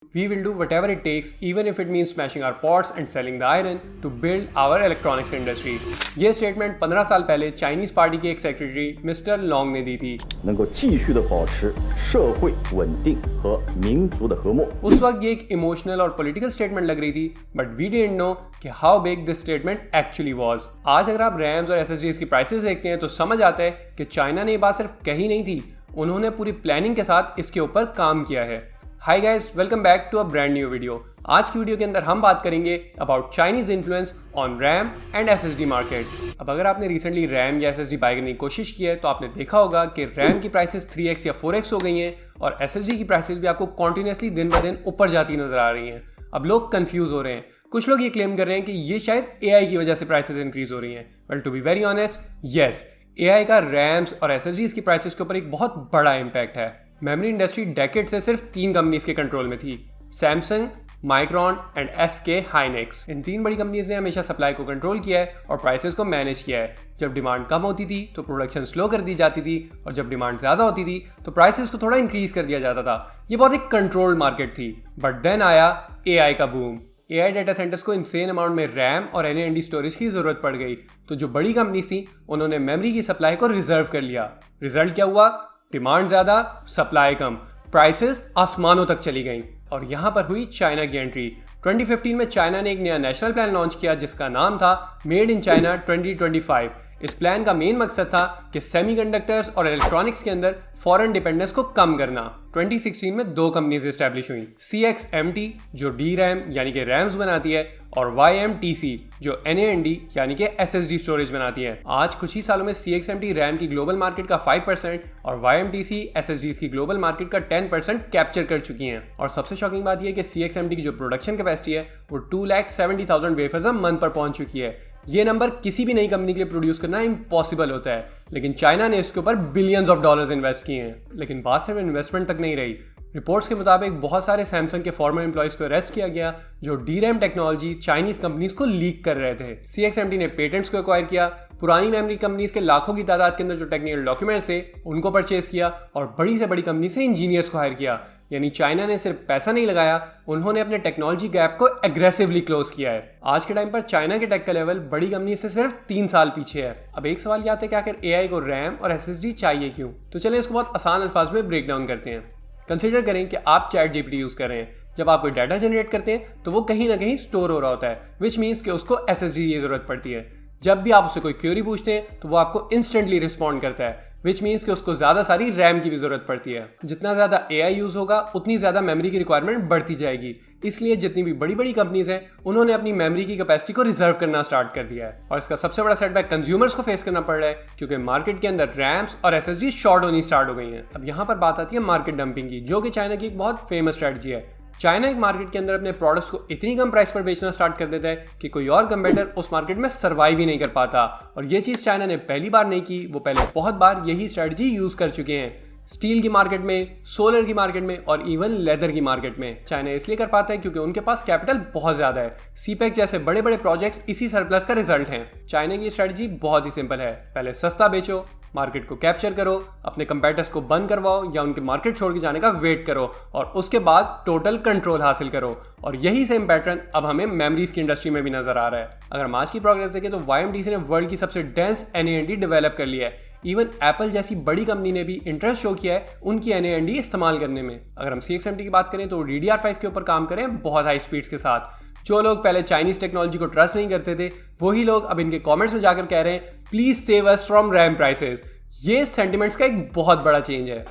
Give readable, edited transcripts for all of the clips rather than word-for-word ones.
We will do whatever it takes, even if it means smashing our pots and selling the iron to build our electronics industry. ये statement 15 साल पहले Chinese party के एक secretary mister long ने दी थी। 能够继续的保持社会稳定和民族的和睦。 उस वक्त ये एक इमोशनल और पॉलिटिकल स्टेटमेंट लग रही थी, बट वी डिडंट नो कि how big this statement actually was. आज अगर आप रैम्स और एसएसडीज की प्राइसेस देखते हैं तो समझ आता है कि चाइना ने ये बात सिर्फ कही नहीं थी, उन्होंने पूरी प्लानिंग के साथ इसके ऊपर काम किया है। Hi guys, welcome back to a brand new video. आज की वीडियो के अंदर हम बात करेंगे about Chinese influence on RAM and SSD markets. अब अगर आपने रिसेंटली रैम या एसएसडी बाय करने की कोशिश की है तो आपने देखा होगा कि रैम की प्राइसेस 3x या 4x हो गई हैं और एसएसडी की प्राइसेस भी आपको कॉन्टिन्यूसली दिन ब दिन ऊपर जाती नजर आ रही हैं। अब लोग कंफ्यूज हो रहे हैं, कुछ लोग ये क्लेम कर रहे हैं कि ये शायद एआई की वजह से प्राइसेस इंक्रीज हो रही हैं। Well, to be very honest, yes, AI का रैम्स और एसएसडीज की प्राइसेस के ऊपर एक बहुत बड़ा इंपैक्ट है। मेमोरी इंडस्ट्री डेकेड से सिर्फ 3 कंपनीज के कंट्रोल में थी, Samsung, micron and SK Hynix. इन 3 बड़ी कंपनीज ने हमेशा सप्लाई को कंट्रोल किया है और प्राइसेस को मैनेज किया है। जब डिमांड कम होती थी तो प्रोडक्शन स्लो कर दी जाती थी और जब डिमांड ज़्यादा होती थी तो प्राइसेस को थोड़ा इंक्रीज कर दिया जाता था। ये बहुत एक कंट्रोल्ड मार्केट थी। बट देन आया एआई का बूम। एआई डेटा सेंटर्स को इंसेन अमाउंट में रैम और एनएनडी स्टोरेज की ज़रूरत पड़ गई, तो जो बड़ी कंपनीज थी उन्होंने मेमोरी की सप्लाई को रिजर्व कर लिया। रिजल्ट क्या हुआ? डिमांड ज़्यादा, सप्लाई कम, प्राइसेस आसमानों तक चली गई और यहाँ पर हुई चाइना की एंट्री। 2015 में चाइना ने एक नया नेशनल प्लान लॉन्च किया जिसका नाम था मेड इन चाइना 2025। इस प्लान का मेन मकसद था कि सेमीकंडक्टर्स और इलेक्ट्रॉनिक्स के अंदर फॉरेन डिपेंडेंस को कम करना। 2016 में 2 कंपनीज एस्टैब्लिश हुई, CXMT जो DRAM यानी कि रैम्स बनाती है और YMTC जो NAND यानी कि SSD स्टोरेज बनाती है। आज कुछ ही सालों में CXMT रैम की ग्लोबल मार्केट का 5% और YMTC SSDs की ग्लोबल मार्केट का 10% कैप्चर कर चुकी हैं। और सबसे शॉकिंग बात यह है कि CXMT की जो प्रोडक्शन कैपेसिटी है वो 2,70,000 वेफर्स अ मंथ पर पहुंच चुकी है। ये नंबर किसी भी नई कंपनी के लिए प्रोड्यूस करना इम्पॉसिबल होता है, लेकिन चाइना ने इसके ऊपर बिलियंस ऑफ डॉलर्स इन्वेस्ट किए हैं। लेकिन बात सिर्फ इन्वेस्टमेंट तक नहीं रही। रिपोर्ट्स के मुताबिक बहुत सारे सैमसंग के फॉर्मर एम्प्लॉयज को अरेस्ट किया गया जो DRAM टेक्नोलॉजी चाइनीज कंपनीज को लीक कर रहे थे। CXMT ने पेटेंट्स को एक्वायर किया, पुरानी मेमोरी कंपनीज के लाखों की तादाद के अंदर जो टेक्निकल डॉक्यूमेंट्स थे उनको परचेज किया और बड़ी से बड़ी कंपनी से इंजीनियर्स को हायर किया। यानी चाइना ने सिर्फ पैसा नहीं लगाया, उन्होंने अपने टेक्नोलॉजी गैप को एग्रेसिवली क्लोज किया है। आज के टाइम पर चाइना के टेक का लेवल बड़ी कंपनी से सिर्फ 3 साल पीछे है। अब एक सवाल ये आता है कि आखिर एआई को रैम और एसएसडी चाहिए क्यों? तो चलें इसको बहुत आसान अल्फाज में ब्रेक डाउन करते हैं। कंसिडर करें कि आप चैट जीपीटी यूज कर रहे हैं। जब आप कोई डाटा जनरेट करते हैं तो वो कहीं ना कहीं स्टोर हो रहा होता है, विच मीन्स कि उसको एसएसडी की जरूरत पड़ती है। जब भी आप उससे कोई क्वेरी पूछते हैं तो वो आपको इंस्टेंटली रिस्पॉन्ड करता है, विच मीन्स कि उसको ज़्यादा सारी रैम की भी ज़रूरत पड़ती है। जितना ज़्यादा एआई यूज़ होगा उतनी ज़्यादा मेमोरी की रिक्वायरमेंट बढ़ती जाएगी। इसलिए जितनी भी बड़ी बड़ी कंपनीज हैं उन्होंने अपनी मेमोरी की कैपेसिटी को रिजर्व करना स्टार्ट कर दिया है। और इसका सबसे बड़ा सेटबैक कंज्यूमर्स को फेस करना पड़ रहा है क्योंकि मार्केट के अंदर रैम्स और एसएसडी शॉर्ट होनी स्टार्ट हो गई हैं। अब यहाँ पर बात आती है मार्केट डंपिंग की, जो कि चाइना की एक बहुत फेमस स्ट्रैटेजी है। चाइना एक मार्केट के अंदर अपने प्रोडक्ट्स को इतनी कम प्राइस पर बेचना स्टार्ट कर देता है कि कोई और कंपेटिटर उस मार्केट में सर्वाइव ही नहीं कर पाता। और ये चीज़ चाइना ने पहली बार नहीं की, वो पहले बहुत बार यही स्ट्रैटेजी यूज़ कर चुके हैं। स्टील की मार्केट में, सोलर की मार्केट में और इवन लेदर की मार्केट में। चाइना इसलिए कर पाता है क्योंकि उनके पास कैपिटल बहुत ज़्यादा है। सीपेक जैसे बड़े बड़े प्रोजेक्ट्स इसी सरप्लस का रिजल्ट हैं। चाइना की स्ट्रैटेजी बहुत ही सिंपल है, पहले सस्ता बेचो, मार्केट को कैप्चर करो, अपने कंपेटिटर्स को बंद करवाओ या उनके मार्केट छोड़ के जाने का वेट करो और उसके बाद टोटल कंट्रोल हासिल करो। और यही सेम पैटर्न अब हमें मेमोरीज की इंडस्ट्री में भी नजर आ रहा है। अगर हम आज की प्रोग्रेस देखें तो YMTC ने वर्ल्ड की सबसे डेंस NAND डेवलप कर लिया है। इवन एप्पल जैसी बड़ी कंपनी ने भी इंटरेस्ट शो किया है उनकी NAND इस्तेमाल करने में। अगर हम CXMT की बात करें तो DDR5 के ऊपर काम करें बहुत हाई स्पीड्स के साथ। जो लोग पहले चाइनीज टेक्नोलॉजी को ट्रस्ट नहीं करते थे वही लोग अब इनके कमेंट्स में जाकर कह रहे हैं please save us from RAM prices. ये सेंटिमेंट्स का एक बहुत बड़ा चेंज है।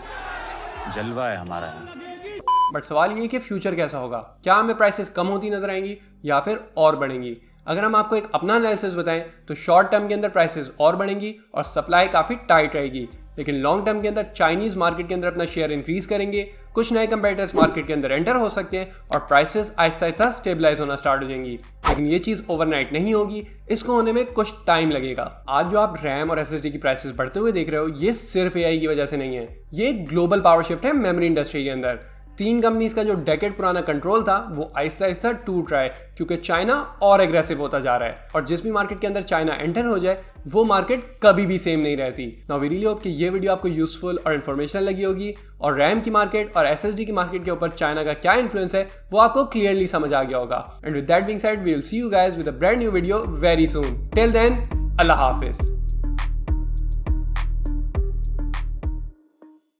जलवा है हमारा। बट सवाल ये है कि फ्यूचर कैसा होगा? क्या हमें प्राइसेस कम होती नजर आएंगी या फिर और बढ़ेंगी? अगर हम आपको एक अपना एनालिसिस बताएं तो शॉर्ट टर्म के अंदर प्राइसेस और बढ़ेंगी और सप्लाई काफ़ी टाइट रहेगी, लेकिन लॉन्ग टर्म के अंदर चाइनीज मार्केट के अंदर अपना शेयर इंक्रीज करेंगे, कुछ नए कंपेटिटर्स मार्केट के अंदर एंटर हो सकते हैं और प्राइसेस आहिस्ता आहिस्ता स्टेबलाइज होना स्टार्ट हो जाएंगी। लेकिन ये चीज़ ओवरनाइट नहीं होगी, इसको होने में कुछ टाइम लगेगा। आज जो आप रैम और एसएसडी की प्राइसेस बढ़ते हुए देख रहे हो ये सिर्फ एआई की वजह से नहीं है, ये एक ग्लोबल पावर शिफ्ट है मेमोरी इंडस्ट्री के अंदर। तीन कंपनीज का जो डेकेड पुराना कंट्रोल था वो आहिस्ता आहिस्ता टूट रहा है क्योंकि चाइना और एग्रेसिव होता जा रहा है और जिस भी मार्केट के अंदर चाइना एंटर हो जाए वो मार्केट कभी भी सेम नहीं रहती। नाउ वी रियली होप कि ये वीडियो आपको यूजफुल और इन्फॉर्मेशनल लगी होगी और रैम की मार्केट और एसएसडी की मार्केट के ऊपर चाइना का क्या इन्फ्लुएंस है वो आपको क्लियरली समझ आ गया होगा। And with that being said we will see you guys with a brand new video very soon. Till then, अल्लाह हाफिज।